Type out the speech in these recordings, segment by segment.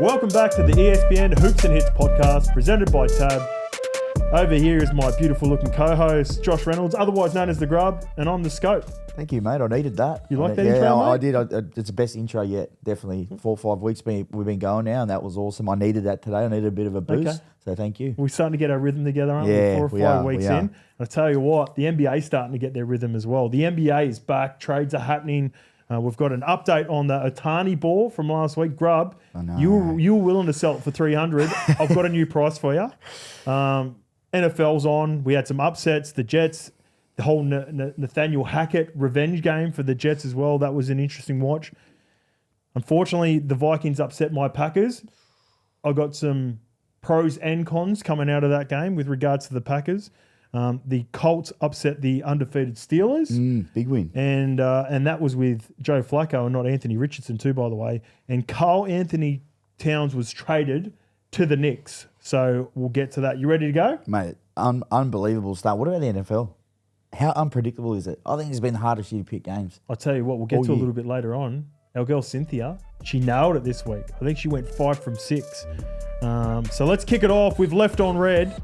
Welcome back to the ESPN Hoops and Hits podcast, presented by Tab. Over here is my beautiful looking co-host, Josh Reynolds, otherwise known as the Grub, and I'm the Scope. Thank you, mate. I needed that. You like that intro, Yeah, mate? I did. It's the best intro yet. Definitely. 4 or 5 weeks we've been going now, and that was awesome. I needed that today. I needed a bit of a boost. Okay. So thank you. We're starting to get our rhythm together, aren't we? Yeah, 4 or we 5 are, weeks we in. are. And I tell you what, the NBA's starting to get their rhythm as well. The NBA is back. Trades are happening. We've got an update on the Otani ball from last week. Grub, you were willing to sell it for $300. I've got a new price for you. NFL's on. We had some upsets. The Jets, the whole Nathaniel Hackett revenge game for the Jets as well. That was an interesting watch. Unfortunately, the Vikings upset my Packers. I got some pros and cons coming out of that game with regards to the Packers. The Colts upset the undefeated Steelers. Big win. And that was with Joe Flacco and not Anthony Richardson too, by the way. And Karl-Anthony Towns was traded to the Knicks. So we'll get to that. You ready to go? Mate, unbelievable start. What about the NFL? How unpredictable is it? I think it's been the hardest year to pick games. I'll tell you what, we'll get to a little bit later on. Our girl Cynthia, she nailed it this week. I think she went 5 from 6. So let's kick it off with Left on Red.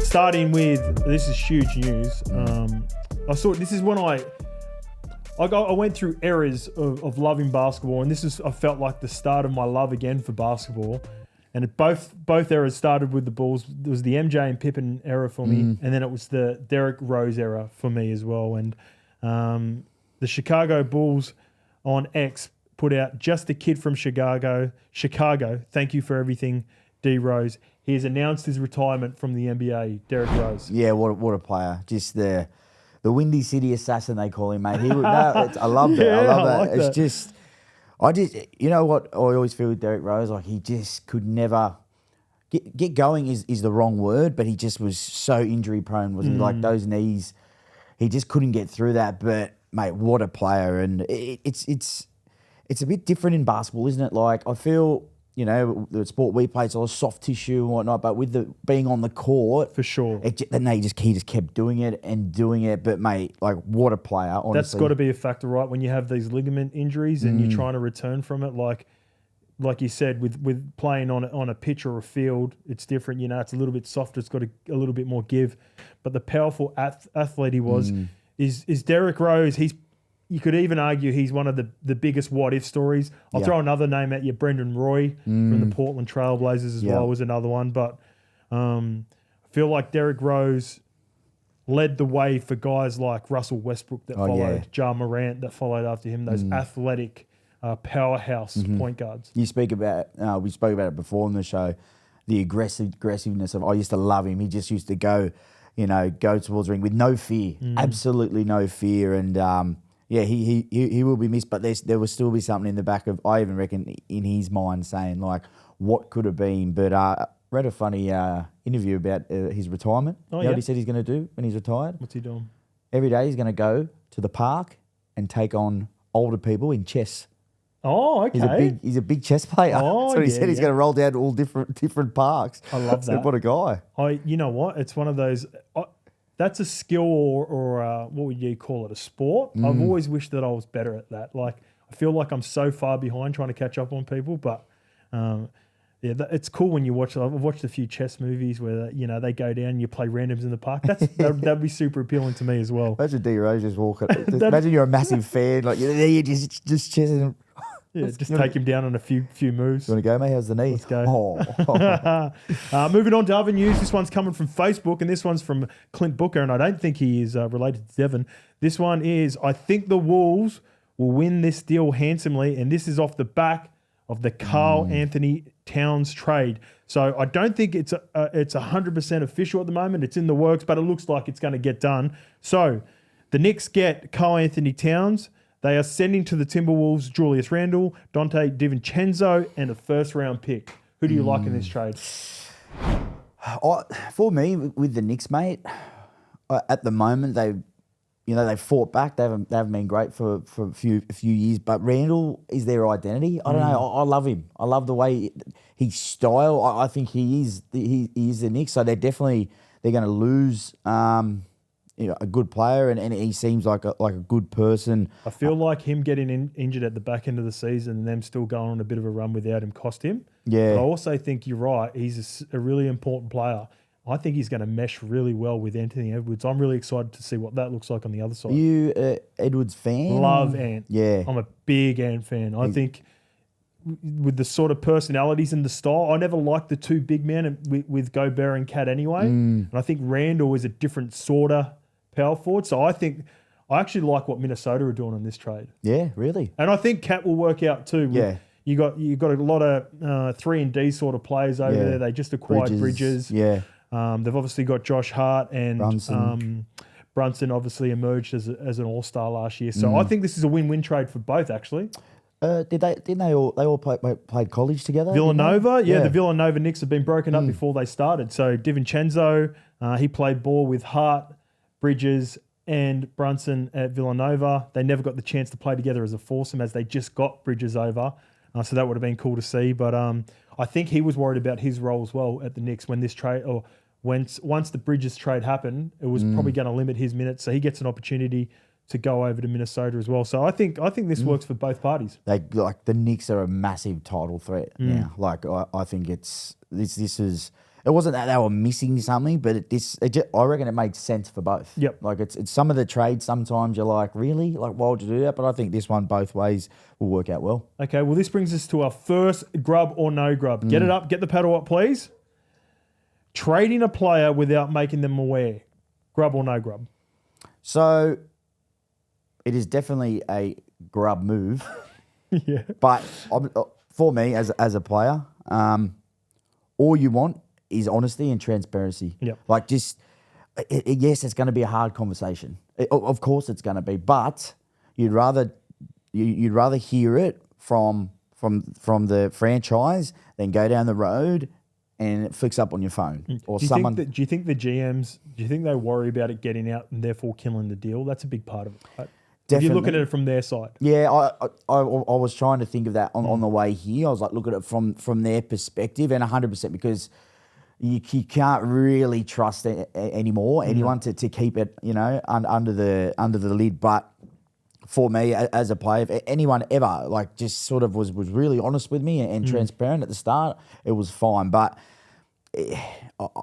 Starting with, this is huge news. This is when I went through eras of loving basketball, and I felt like the start of my love again for basketball. And both eras started with the Bulls. There was the MJ and Pippen era for me, and then it was the Derrick Rose era for me as well. And the Chicago Bulls on X put out, "Just a kid from Chicago. Thank you for everything, D Rose." He has announced his retirement from the NBA, Derrick Rose. Yeah, what a player. Just the Windy City assassin, they call him, mate. I love that. Yeah, I love I that. like It's that. just, you know what I always feel with Derrick Rose? Like, he just could never get going is the wrong word, but he just was so injury prone, wasn't he? Like, those knees, he just couldn't get through that. But mate, what a player! And it's a bit different in basketball, isn't it? Like, I feel, you know, the sport we play, it's all soft tissue and whatnot, but with the being on the court, For sure. he just kept doing it. But mate, like, what a player! Honestly, That's got to be a factor, right? When you have these ligament injuries and you're trying to return from it, like you said, with playing on a pitch or a field, it's different. You know, it's a little bit softer. It's got a little bit more give. But the powerful athlete he was is Derrick Rose. You could even argue he's one of the biggest what-if stories. I'll throw another name at you. Brendan Roy from the Portland Trailblazers as well was another one. But I feel like Derrick Rose led the way for guys like Russell Westbrook that followed, Ja Morant that followed after him, those athletic powerhouse point guards. we spoke about it before on the show, the aggressiveness of. I used to love him. He just used to go towards the ring with no fear, absolutely no fear, and. Yeah, he will be missed, but there will still be something in the back of, I even reckon, in his mind saying, like, what could have been. But I read a funny interview about his retirement. You know what he said he's going to do when he's retired? What's he doing? Every day he's going to go to the park and take on older people in chess. Oh, okay. He's a big chess player. Oh, That's what he said. He's going to roll down to all different parks. I love that. What a guy. You know what? It's one of those... that's a skill or what would you call it, a sport? I've always wished that I was better at that. Like, I feel like I'm so far behind trying to catch up on people, but it's cool when you watch. I've watched a few chess movies where they go down and you play randoms in the park. That'd be super appealing to me as well. Imagine D Rose just walking. Imagine you're a massive fan, like you're just chessing. Yeah, just take him down on a few moves. You want to go, mate? How's the knee? Let's go. Moving on to other news. This one's coming from Facebook, and this one's from Clint Booker, and I don't think he is related to Devon. This one is, I think the Wolves will win this deal handsomely, and this is off the back of the Karl-Anthony Towns trade. So I don't think it's 100% official at the moment. It's in the works, but it looks like it's going to get done. So the Knicks get Karl-Anthony Towns. They are sending to the Timberwolves Julius Randle, Dante DiVincenzo, and a first-round pick. Who do you like in this trade? For me, with the Knicks, mate, at the moment they've fought back. They haven't been great for a few years. But Randle is their identity. I don't know. I love him. I love the way his style. I think he is the Knicks. So they're going to lose a good player, and he seems like a good person. I feel like him getting injured at the back end of the season and them still going on a bit of a run without him cost him. Yeah. But I also think you're right. He's a really important player. I think he's going to mesh really well with Anthony Edwards. I'm really excited to see what that looks like on the other side. Are you Edwards fan? Love Ant. Yeah. I'm a big Ant fan. I think with the sort of personalities and the style, I never liked the two big men with Gobert and Cat anyway. And I think Randall is a different sort of power forward. So I actually like what Minnesota are doing on this trade. Yeah, really. And I think Cat will work out too. Yeah. You got a lot of 3-and-D sort of players over there. They just acquired Bridges. Yeah. They've obviously got Josh Hart and Brunson obviously emerged as an all-star last year. So I think this is a win-win trade for both actually. Didn't they all played college together? Villanova, the Villanova Knicks have been broken up before they started. So DiVincenzo, he played ball with Hart, Bridges, and Brunson at Villanova. They never got the chance to play together as a foursome as they just got Bridges over. So that would have been cool to see. But I think he was worried about his role as well at the Knicks when this trade, or once the Bridges trade happened, it was probably going to limit his minutes. So he gets an opportunity to go over to Minnesota as well. So I think this works for both parties. The Knicks are a massive title threat now. Like I think this is. It wasn't that they were missing something, but I reckon it made sense for both. Yep. Like it's some of the trades. Sometimes you're like, really, like why would you do that? But I think this one both ways will work out well. Okay. Well, this brings us to our first grub or no grub. Get it up. Get the paddle up, please. Trading a player without making them aware. Grub or no grub? So it is definitely a grub move. Yeah. But for me, as a player, all you want is honesty and transparency. Yep. Like yes, it's going to be a hard conversation. Of course, it's going to be, but you'd rather hear it from the franchise than go down the road and it flicks up on your phone or someone. Do you think the GMs? Do you think they worry about it getting out and therefore killing the deal? That's a big part of it, right? Definitely. If you look at it from their side. Yeah, I was trying to think of that on the way here. I was like, look at it from their perspective, and 100% because you can't really trust anymore anyone to keep it under the lid. But for me as a player, if anyone ever like just sort of was really honest with me and transparent at the start, it was fine. But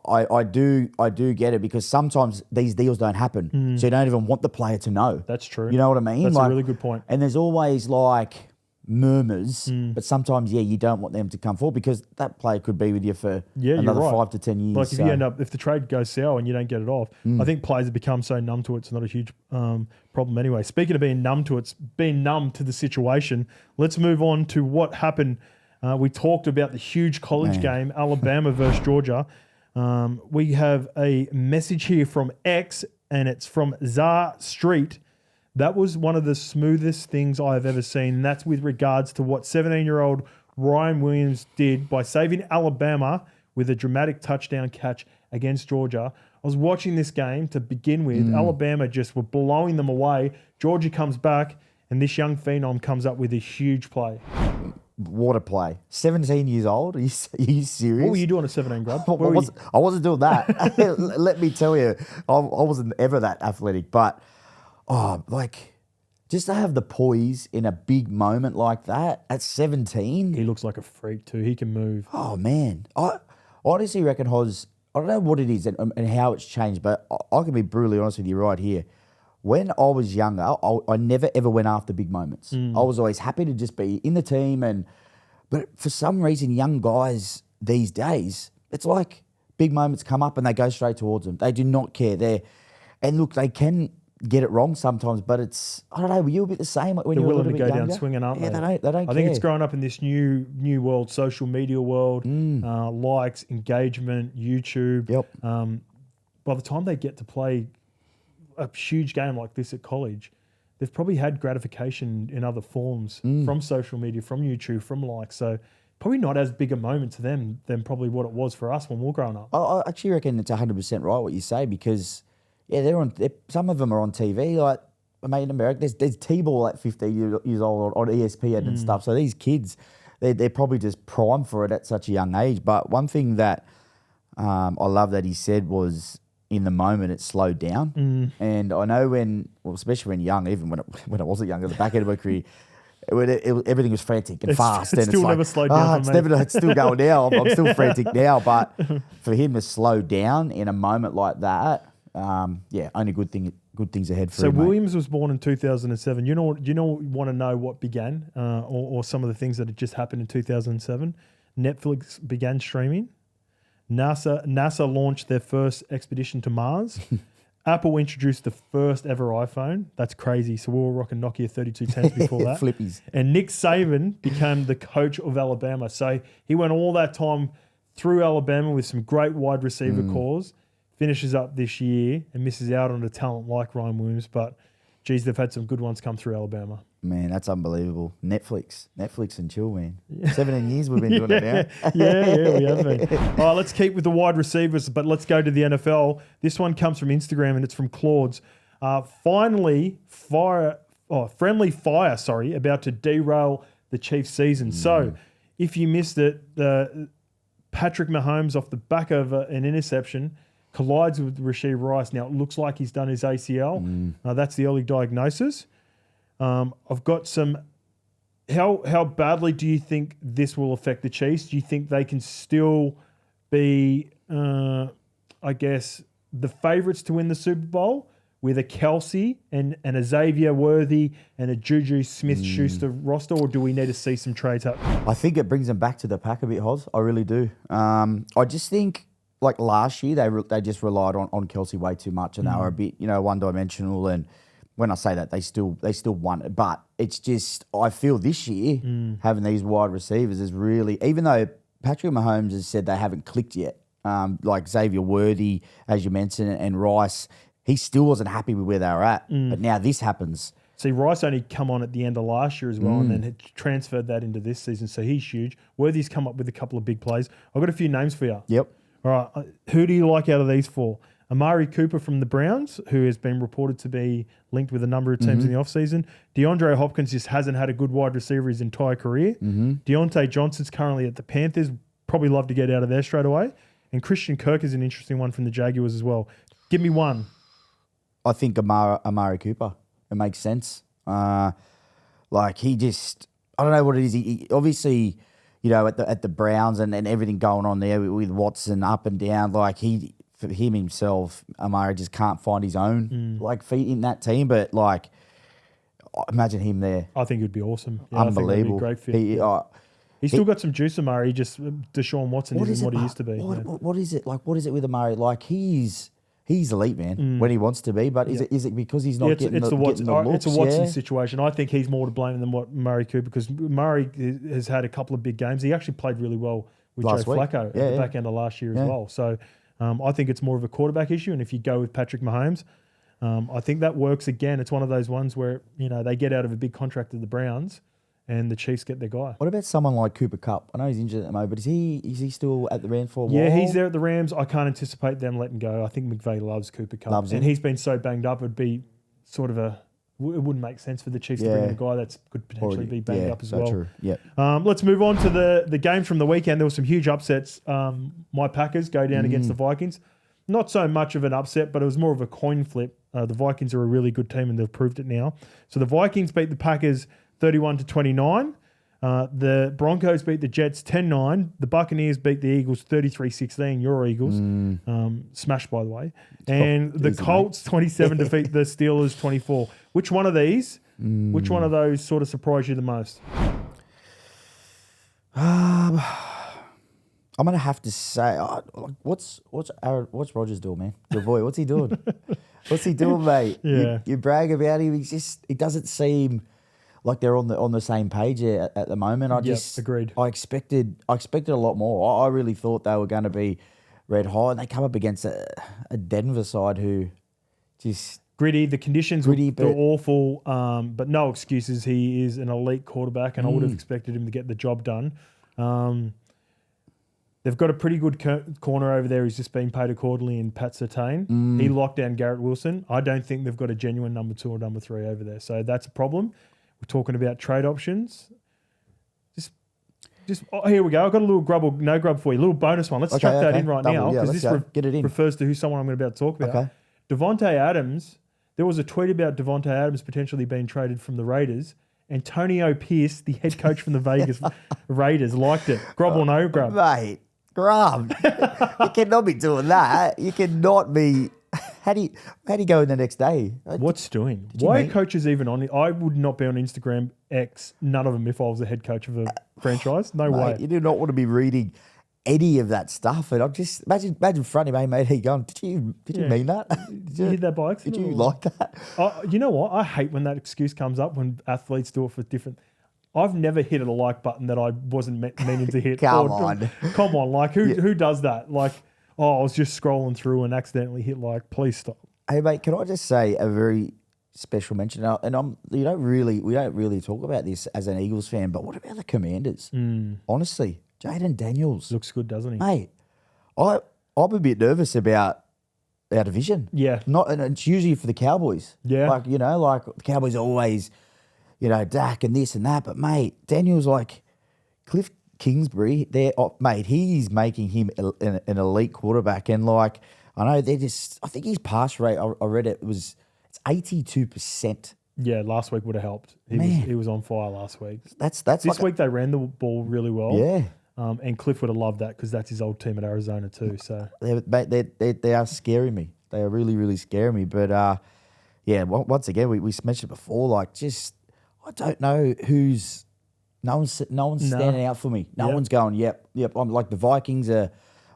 I do get it because sometimes these deals don't happen, so you don't even want the player to know. That's true. You know what I mean? That's a really good point. And there's always like murmurs, but sometimes you don't want them to come forward because that player could be with you for another 5 to 10 years. Like if the trade goes sour and you don't get it off, I think players have become so numb to it. It's not a huge problem anyway. Speaking of being numb to it, being numb to the situation, let's move on to what happened. We talked about the huge college game, Alabama versus Georgia. We have a message here from X, and it's from Czar Street. That was one of the smoothest things I have ever seen. And that's with regards to what 17-year-old Ryan Williams did by saving Alabama with a dramatic touchdown catch against Georgia. I was watching this game to begin with. Alabama just were blowing them away. Georgia comes back, and this young phenom comes up with a huge play. What a play. 17 years old? Are you serious? What were you doing at 17, Grub? I wasn't doing that. Let me tell you, I wasn't ever that athletic. But, just to have the poise in a big moment like that at 17. He looks like a freak too. He can move. Oh, man. I honestly reckon I don't know what it is and how it's changed, but I can be brutally honest with you right here. When I was younger, I never ever went after big moments. I was always happy to just be in the team, but for some reason, young guys these days, it's like big moments come up and they go straight towards them. They do not care. They can get it wrong sometimes, but I don't know. Were you a bit the same when you were a little bit younger? They're willing to go down swinging, aren't they? Yeah, they don't care. I think it's growing up in this new world, social media world, likes, engagement, YouTube. Yep. By the time they get to play a huge game like this at college, they've probably had gratification in other forms from social media, from YouTube, from likes. So probably not as big a moment to them than probably what it was for us when we were growing up. I actually reckon it's 100% right what you say because, some of them are on TV. Like, mate, in America, there's T-ball at 15 years old on ESPN and stuff. So these kids, they're probably just primed for it at such a young age. But one thing that I love that he said was, in the moment, it slowed down. And I know especially when young, even when I wasn't young, at the back end of my career, everything was frantic and fast. It's still never slowed down for me. It's still going now. I'm still frantic now. But for him to slow down in a moment like that, only good things ahead for him. So Williams was born in 2007. Want to know what began, or some of the things that had just happened in 2007? Netflix began streaming. NASA launched their first expedition to Mars. Apple introduced the first ever iPhone. That's crazy. So we were rocking Nokia 3210s before that. Flippies. And Nick Saban became the coach of Alabama. So he went all that time through Alabama with some great wide receiver cores. Finishes up this year and misses out on a talent like Ryan Williams. But, geez, they've had some good ones come through Alabama. Man, that's unbelievable. Netflix and chill, man. 17 years we've been doing it now. yeah, we have been. All right, let's keep with the wide receivers, but let's go to the NFL. This one comes from Instagram, and it's from Claude's. Friendly fire, about to derail the Chiefs' season. So, if you missed it, Patrick Mahomes, off the back of an interception, collides with Rashee Rice. Now, it looks like he's done his ACL. That's the early diagnosis. I've got some. How badly do you think this will affect the Chiefs? Do you think they can still be, the favourites to win the Super Bowl with a Kelsey and a Xavier Worthy and a Juju Smith-Schuster roster, or do we need to see some trades happen? I think it brings them back to the pack a bit, Hoz. I really do. I just think, like last year, they just relied on Kelsey way too much, and they were a bit, one-dimensional. And when I say that, they still won it. But it's just, I feel this year, having these wide receivers is really, even though Patrick Mahomes has said they haven't clicked yet, like Xavier Worthy, as you mentioned, and Rice, he still wasn't happy with where they were at. But now this happens. See, Rice only come on at the end of last year as well, and then had transferred that into this season, so he's huge. Worthy's come up with a couple of big plays. I've got a few names for you. Yep. All right, who do you like out of these four? Amari Cooper from the Browns, who has been reported to be linked with a number of teams in the offseason. DeAndre Hopkins just hasn't had a good wide receiver his entire career. Deontay Johnson's currently at the Panthers. Probably love to get out of there straight away. And Christian Kirk is an interesting one from the Jaguars as well. Give me one. I think Amari Cooper. It makes sense. He just, I don't know what it is. He obviously, at the Browns and everything going on there with Watson up and down, for him himself, Amari just can't find his own feet in that team. But imagine him there. I think it'd be awesome. Yeah, I think that'd unbelievable. be a great fit. He's still got some juice, Amari. Just Deshaun Watson isn't what he used to be. What is it? What is it with Amari? He's elite, man, when he wants to be. But is it because he's not getting the looks? It's a Watson situation. I think he's more to blame than what Murray Cooper, because Murray has had a couple of big games. He actually played really well with Joe Flacco at the back end of last year as well. So I think it's more of a quarterback issue. And if you go with Patrick Mahomes, I think that works again. It's one of those ones where they get out of a big contract to the Browns, and the Chiefs get their guy. What about someone like Cooper Kupp? I know he's injured at the moment, but is he still at the Rams for a while? Yeah, he's there at the Rams. I can't anticipate them letting go. I think McVay loves Cooper Kupp. And he's been so banged up, it'd be sort of it wouldn't make sense for the Chiefs to bring in a guy that could potentially be banged up as well. True. Yeah. Let's move on to the games from the weekend. There were some huge upsets. My Packers go down against the Vikings. Not so much of an upset, but it was more of a coin flip. The Vikings are a really good team, and they've proved it now. So the Vikings beat the Packers 31-29. The Broncos beat the Jets 10-9. The Buccaneers beat the Eagles 33-16. Your Eagles. Smashed, by the way. And the Colts 27 defeat the Steelers 24. Which one of these, which one of those sort of surprised you the most? I'm going to have to say, what's Rodgers doing, man? Your boy, what's he doing? What's he doing, mate? Yeah. You brag about him. It doesn't seem like they're on the same page at the moment. Agreed. I expected a lot more. I really thought they were going to be red hot, and they come up against a Denver side who just gritty. The conditions were awful, but no excuses. He is an elite quarterback, and I would have expected him to get the job done. They've got a pretty good corner over there who's just been paid accordingly in Pat Surtain. He locked down Garrett Wilson. I don't think they've got a genuine number 2 or number 3 over there, so that's a problem. We're talking about trade options. Here we go. I've got a little grub or no grub for you. A little bonus one. Let's chuck that in right now because this get it in. refers to someone I'm about to talk about. Okay. Devontae Adams. There was a tweet about Devontae Adams potentially being traded from the Raiders. Antonio Pierce, the head coach from the Vegas Raiders, liked it. Grub or no grub? Mate, Grub. You cannot be doing that. You cannot be. How do you go in the next day? What's doing? Why are coaches even on it? I would not be on Instagram X, none of them, if I was the head coach of a franchise. No way. You do not want to be reading any of that stuff. And I'm just imagine fronting me, mate. He going, did you mean that? Did you hit that by accident? Did you like that? You know what? I hate when that excuse comes up when athletes do it for different. I've never hit a like button that I wasn't meaning to hit. Come on. Like who does that? Like, I was just scrolling through and accidentally hit like. Please stop. Hey mate, can I just say a very special mention? And we don't really talk about this as an Eagles fan, but what about the Commanders? Honestly, Jaden Daniels looks good, doesn't he? Mate, I'm a bit nervous about our division. Yeah, and it's usually for the Cowboys. Yeah, like the Cowboys always, Dak and this and that. But mate, Daniels like Cliff Kingsbury, mate, he's making him an elite quarterback. And like, I know I think his pass rate, I read it's 82%. Yeah, last week would have helped. He was on fire last week. That's this week they ran the ball really well. Yeah. And Cliff would have loved that because that's his old team at Arizona too. So they are scaring me. They are really, really scaring me. But once again, we mentioned before, like I don't know who's. No one's standing out for me. No one's going, yep. I'm like the Vikings are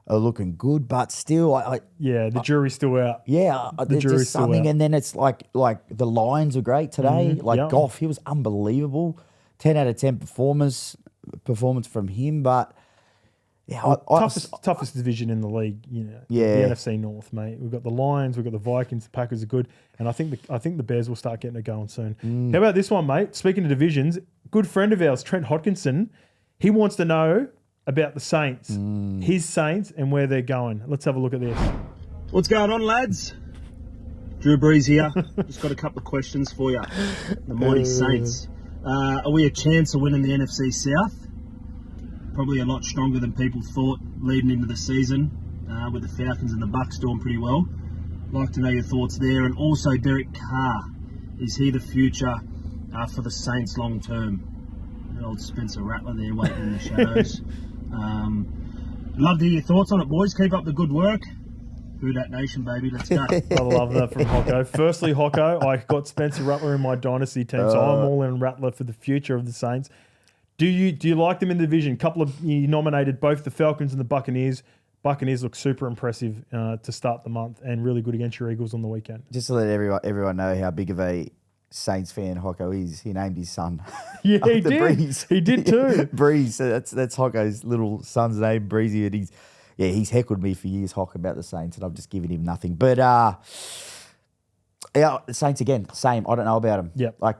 looking good, but still, the jury's still out. Yeah, the jury's still out. And then it's like the Lions are great today. Goff, he was unbelievable. 10 out of 10 performance from him, but toughest division in the league. The NFC North, mate. We've got the Lions, we've got the Vikings, the Packers are good, and I think the Bears will start getting it going soon. How about this one, mate? Speaking of divisions, good friend of ours, Trent Hodkinson, he wants to know about the Saints, his Saints, and where they're going. Let's have a look at this. What's going on, lads? Drew Brees here. Just got a couple of questions for you. The mighty Saints. Are we a chance of winning the NFC South? Probably a lot stronger than people thought leading into the season, with the Falcons and the Bucks doing pretty well. Like to know your thoughts there. And also Derek Carr. Is he the future for the Saints long term? Old Spencer Rattler there waiting in the shadows. Love to hear your thoughts on it, boys. Keep up the good work. Who Dat Nation, baby. Let's go. I love that from Hocko. Firstly, Hocko, I got Spencer Rattler in my dynasty team, so I'm all in Rattler for the future of the Saints. Do you like them in the division? You nominated both the Falcons and the Buccaneers. Buccaneers look super impressive to start the month and really good against your Eagles on the weekend. Just to let everyone know how big of a Saints fan Hocko is, he named his son. Yeah, he did. Breeze. He did too. Breeze. So that's Hocko's little son's name, Breezy, and he's heckled me for years, Hock, about the Saints, and I've just given him nothing. But the Saints again, same. I don't know about them. Yep. Like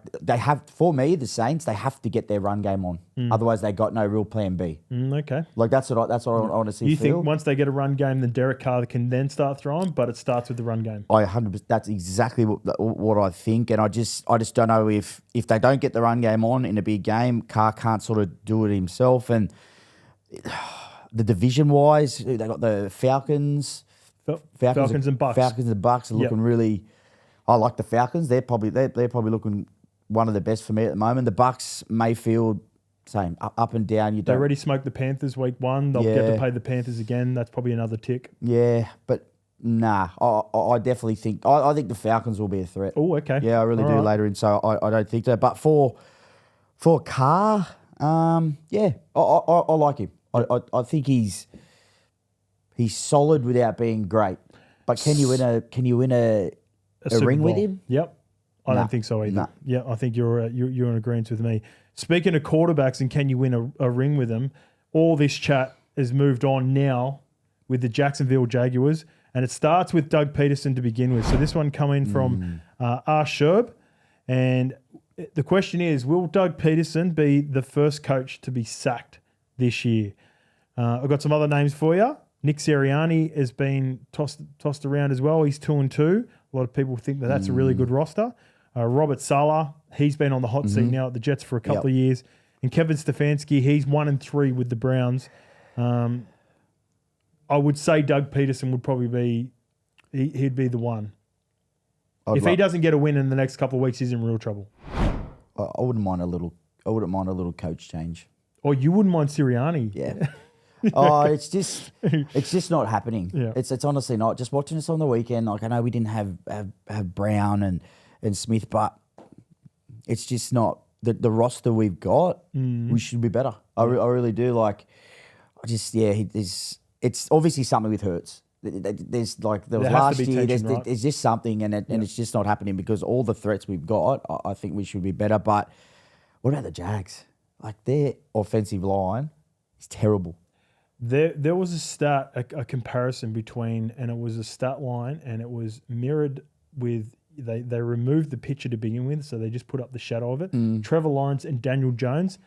for me, the Saints, they have to get their run game on. Otherwise, they got no real plan B. Okay. Like that's what I want to see. You think once they get a run game, then Derek Carr can then start throwing, but it starts with the run game. 100%. That's exactly what I think, and I just don't know if they don't get the run game on in a big game, Carr can't sort of do it himself. And the division wise, they got the Falcons and Bucks. Falcons and Bucks are looking really. I like the Falcons. They're probably looking one of the best for me at the moment. The Bucks, Mayfield, same up and down. They already smoked the Panthers week 1. They'll get to play the Panthers again. That's probably another tick. Yeah, but nah. I definitely think I think the Falcons will be a threat. Oh, okay. Yeah, I really do later in. So I don't think that. But for Carr, I like him. I think he's solid without being great. But can you win a ring with him? Yep. I don't think so either. Nah. Yeah, I think you're in agreement with me. Speaking of quarterbacks and can you win a ring with them, all this chat has moved on now with the Jacksonville Jaguars, and it starts with Doug Peterson to begin with. So this one coming from R. Sherb, and the question is, will Doug Peterson be the first coach to be sacked this year? I've got some other names for you. Nick Sirianni has been tossed around as well. He's 2-2. A lot of people think that's a really good roster. Robert Saleh, he's been on the hot seat now at the Jets for a couple of years. And Kevin Stefanski, he's 1-3 with the Browns. I would say Doug Peterson would probably be, he'd be the one. If he doesn't get a win in the next couple of weeks, he's in real trouble. I wouldn't mind a little coach change. Or you wouldn't mind Sirianni. Yeah. Oh, it's just not happening. Yeah. It's honestly not. Just watching this on the weekend, like I know we didn't have Brown and Smith, but it's just not the roster we've got. We should be better. I really do. Like, it's obviously something with Hurts. There's like there was last year. There's just something, and it's just not happening because all the threats we've got. I think we should be better. But what about the Jags? Like their offensive line is terrible. There was a stat, a comparison between, and it was a stat line, and it was mirrored with, they removed the picture to begin with, so they just put up the shadow of it. Trevor Lawrence and Daniel Jones,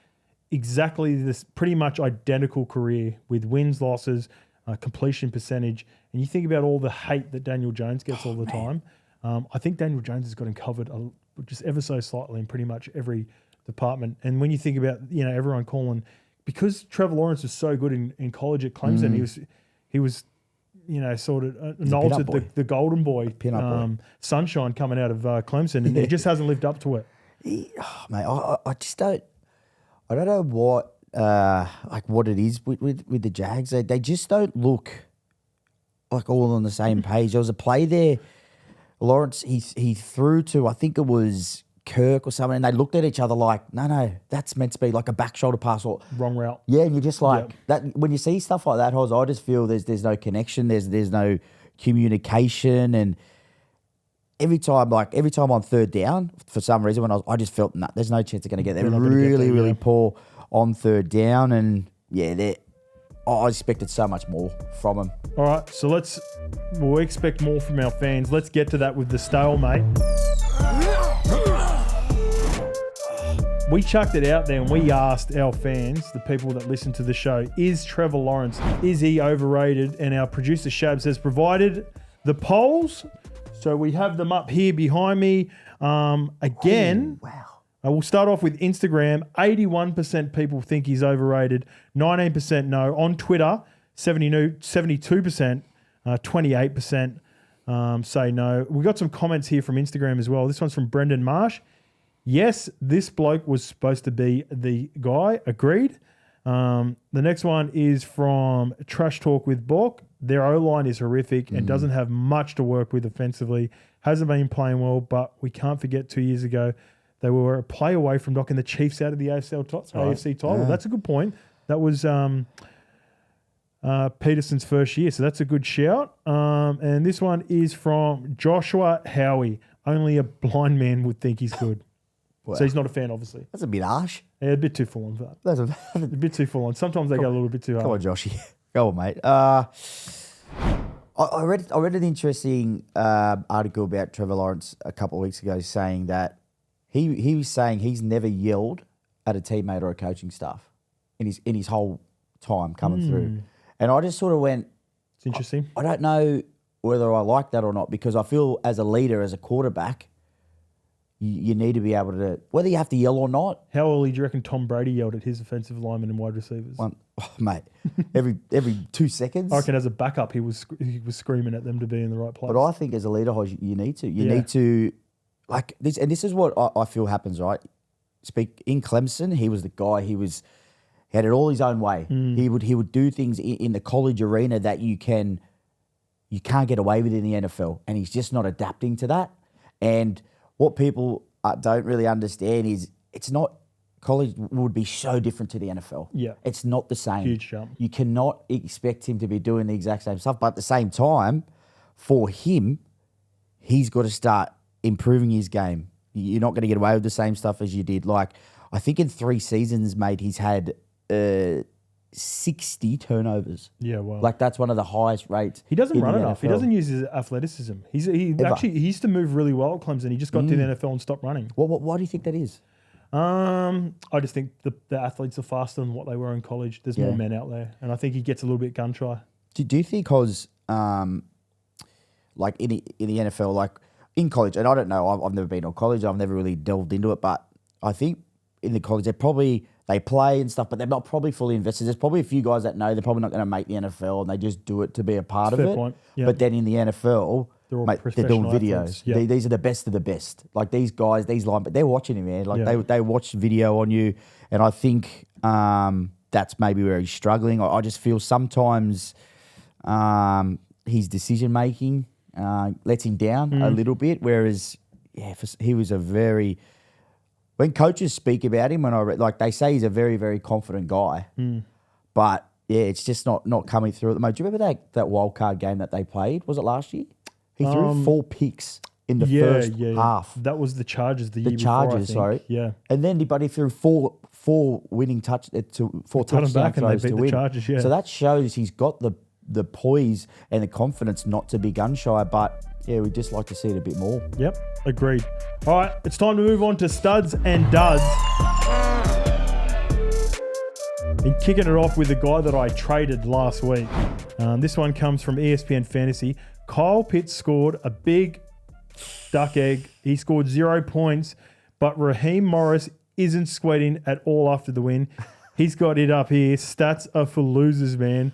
exactly this pretty much identical career with wins, losses, completion percentage. And you think about all the hate that Daniel Jones gets all the time. I think Daniel Jones has got him covered just ever so slightly in pretty much every department. And when you think about, everyone calling, because Trevor Lawrence was so good in college at Clemson, he was sort of altered the golden boy, sunshine coming out of Clemson, and he just hasn't lived up to it. Mate, I just don't know what what it is with the Jags. They just don't look like all on the same page. There was a play there, Lawrence, he threw to, I think it was Kirk or something, and they looked at each other like, no, that's meant to be like a back shoulder pass or wrong route. Yeah, and you're just like that. When you see stuff like that, I just feel there's no connection, there's no communication, and every time on third down, for some reason, I just felt there's no chance they're going to get there. Really poor on third down, and I expected so much more from them. All right, so we'll expect more from our fans. Let's get to that with the stalemate. We chucked it out there and we asked our fans, the people that listen to the show, is Trevor Lawrence, is he overrated? And our producer Shabs has provided the polls. So we have them up here behind me. Again, wow. I will start off with Instagram. 81% people think he's overrated. 19% no. On Twitter, 72%, 28% say no. We got some comments here from Instagram as well. This one's from Brendan Marsh. Yes, this bloke was supposed to be the guy. Agreed. The next one is from Trash Talk with Bork. Their O-line is horrific and doesn't have much to work with offensively. Hasn't been playing well, but we can't forget 2 years ago they were a play away from knocking the Chiefs out of the AFC title. That's a good point. That was Peterson's first year, so that's a good shout. And this one is from Joshua Howie. Only a blind man would think he's good. Wow. So he's not a fan, obviously. That's a bit harsh. Yeah, a bit too full on for that. That's a bit too full on. Sometimes they go a little bit too hard. Come on, Joshy. Go on, mate. I read an interesting article about Trevor Lawrence a couple of weeks ago saying that he was saying he's never yelled at a teammate or a coaching staff in his whole time coming through. And I just sort of went, it's interesting. I don't know whether I like that or not, because I feel as a leader, as a quarterback, you need to be able to, whether you have to yell or not. How early do you reckon Tom Brady yelled at his offensive linemen and wide receivers? Mate, every 2 seconds. I reckon as a backup, he was screaming at them to be in the right place. But I think as a leader, you need to. You need to, like this, and this is what I feel happens, right? Speak in Clemson, he was the guy. He had it all his own way. He would do things in the college arena that you can't get away with in the NFL, and he's just not adapting to that. And what people don't really understand is it's not, college would be so different to the NFL. Yeah. It's not the same. Huge jump. You cannot expect him to be doing the exact same stuff. But at the same time, for him, he's got to start improving his game. You're not going to get away with the same stuff as you did. Like, I think in 3 seasons, mate, he's had 60 turnovers. Yeah, well, like that's one of the highest rates. He doesn't run enough. NFL. He doesn't use his athleticism. He used to move really well at Clemson. He just got to the NFL and stopped running. Why do you think that is? I just think the athletes are faster than what they were in college. There's more men out there, and I think he gets a little bit gun shy. Do you think because like in the NFL, like in college, and I don't know, I've never been to college. I've never really delved into it, but I think in the college they play and stuff, but they're not probably fully invested. There's probably a few guys that know they're probably not going to make the NFL and they just do it to be a part of Fair it. point. Yeah. But then in the NFL, They're all mate, they're doing professional videos. athletes. Yeah. These are the best of the best. Like these guys, these line, but they're watching him, man. Like Yeah. they watch video on you, and I think that's maybe where he's struggling. I just feel sometimes his decision making lets him down a little bit. Whereas, he was a very, when coaches speak about him, like they say he's a very, very confident guy, but it's just not coming through at the moment. Do you remember that wild card game that they played? Was it last year? He threw 4 picks in the first half. That was the Chargers the year Chargers, before, I think. Yeah. And then he threw four winning four Got 'em touchdown back and they throws beat to the win. Chargers, yeah. So that shows he's got the poise and the confidence not to be gun shy, but we'd just like to see it a bit more. Yep, agreed. All right, it's time to move on to studs and duds. And kicking it off with the guy that I traded last week. This one comes from ESPN Fantasy. Kyle Pitts scored a big duck egg. He scored 0 points, but Raheem Morris isn't sweating at all after the win. He's got it up here. Stats are for losers, man.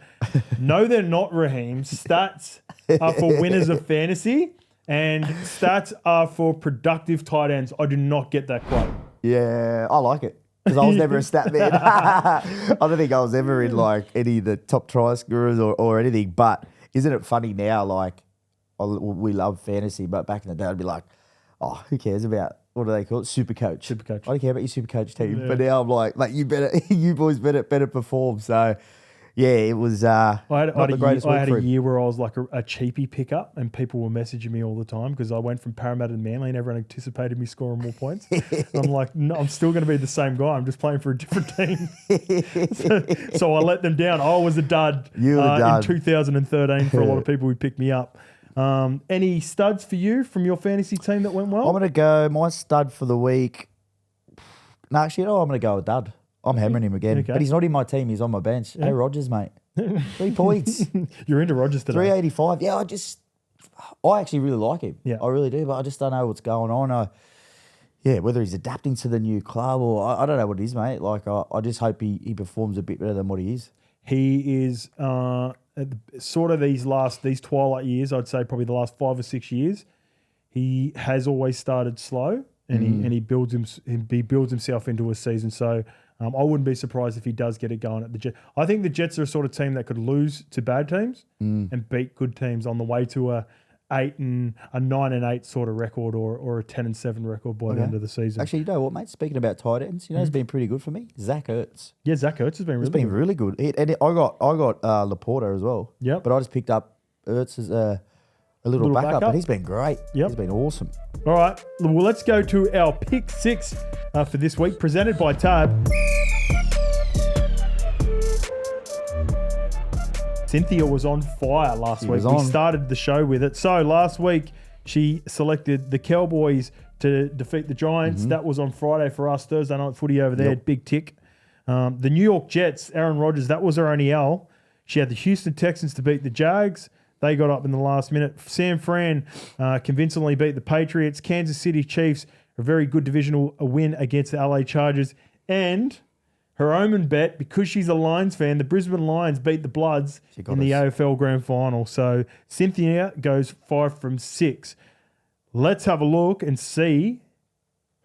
No, they're not, Raheem. Stats are for winners of fantasy, and stats are for productive tight ends. I do not get that quote. Yeah, I like it. Because I was never a stat man. I don't think I was ever in like any of the top try scorers or anything. But isn't it funny now? Like, we love fantasy, but back in the day, I'd be like, oh, who cares about, what do they call it? Super coach. Super coach. I don't care about your super coach team. Yeah. But now I'm like, you boys better perform. So, yeah, it was not the greatest week I had for a him. year where I was like a cheapie pickup, and people were messaging me all the time because I went from Parramatta to Manly, and everyone anticipated me scoring more points. I'm like, no, I'm still going to be the same guy. I'm just playing for a different team. so I let them down. I was a dud, You were a dud. in 2013 for a lot of people who picked me up. Any studs for you from your fantasy team that went well? I'm going to go, my stud for the week. No, actually, I'm going to go with Dud. I'm hammering him again. Okay. But he's not in my team. He's on my bench. Hey, Rogers, mate. 3 points. You're into Rogers today. 385. Yeah, I actually really like him. Yeah. I really do, but I just don't know what's going on. Whether he's adapting to the new club or I don't know what it is, mate. Like, I just hope he performs a bit better than what he is. He is sort of these twilight years, I'd say probably the last 5 or 6 years, he has always started slow and he builds himself into a season. So I wouldn't be surprised if he does get it going at the Jets. I think the Jets are a sort of team that could lose to bad teams and beat good teams on the way to a 9-8 sort of record or a 10-7 record by the end of the season. Actually, you know what, mate? Speaking about tight ends, you know, it's been pretty good for me. Zach Ertz. Yeah, Zach Ertz has been really It's been good. really good. I got Laporta as well. Yep. But I just picked up Ertz as a little backup, but he's been great. Yep. He's been awesome. All right, well, let's go to our pick 6 for this week, presented by Tab. Cynthia was on fire last week. We started the show with it. So last week, she selected the Cowboys to defeat the Giants. That was on Friday for us. Thursday night footy over there, big tick. The New York Jets, Aaron Rodgers, that was her only L. She had the Houston Texans to beat the Jags. They got up in the last minute. Sam Fran convincingly beat the Patriots. Kansas City Chiefs, a very good divisional win against the LA Chargers. And her omen bet, because she's a Lions fan, the Brisbane Lions beat the Bloods in the AFL Grand Final. So Cynthia goes 5 from 6. Let's have a look and see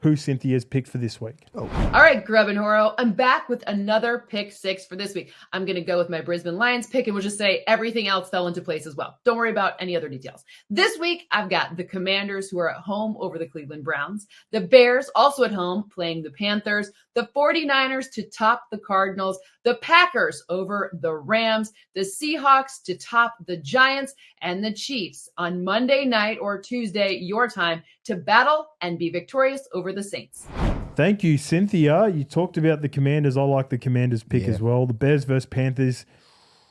who Cynthia's picked for this week. All right, Grub and Horo, I'm back with another pick 6 for this week. I'm going to go with my Brisbane Lions pick, and we'll just say everything else fell into place as well. Don't worry about any other details. This week, I've got the Commanders, who are at home over the Cleveland Browns, the Bears also at home playing the Panthers, the 49ers to top the Cardinals, the Packers over the Rams, the Seahawks to top the Giants, and the Chiefs on Monday night or Tuesday, your time, to battle and be victorious over the Saints. Thank you, Cynthia. You talked about the Commanders. I like the Commanders pick as well. The Bears versus Panthers.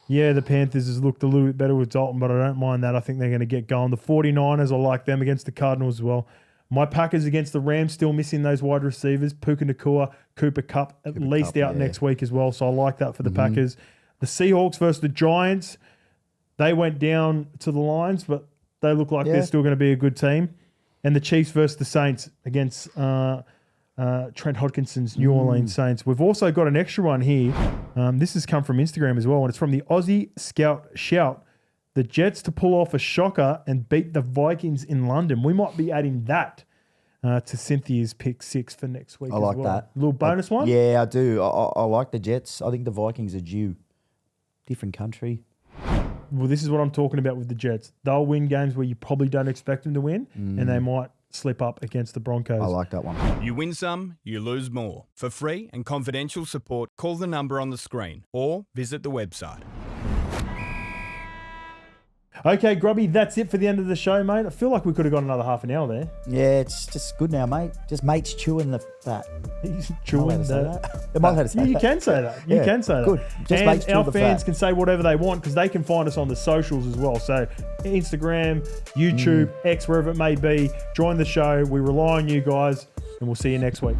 Yeah, the Panthers has looked a little bit better with Dalton, but I don't mind that. I think they're going to get going. The 49ers, I like them against the Cardinals as well. My Packers against the Rams, still missing those wide receivers. Puka Nacua, Cooper Kupp, at least out next week as well. So I like that for the Packers. The Seahawks versus the Giants. They went down to the Lions, but they look like they're still going to be a good team. And the Chiefs versus the Saints against Trent Hodkinson's New Orleans Saints. We've also got an extra one here. This has come from Instagram as well, and it's from the Aussie Scout Shout. The Jets to pull off a shocker and beat the Vikings in London. We might be adding that to Cynthia's pick 6 for next week. I like that. Little bonus one? Yeah, I do. I like the Jets. I think the Vikings are due. Different country. Well, this is what I'm talking about with the Jets. They'll win games where you probably don't expect them to win, and they might slip up against the Broncos. I like that one. You win some, you lose more. For free and confidential support, call the number on the screen or visit the website. Okay, Grubby, that's it for the end of the show, mate. I feel like we could have got another half an hour there. Yeah, it's just good now, mate. Just mates chewing the fat. He's chewing that. Am I allowed to say You that? can say that. You Yeah, can say that. good. Just mates and our chewing the fans fat. can say whatever they want because they can find us on the socials as well. So Instagram, YouTube, X, wherever it may be. Join the show. We rely on you guys, and we'll see you next week.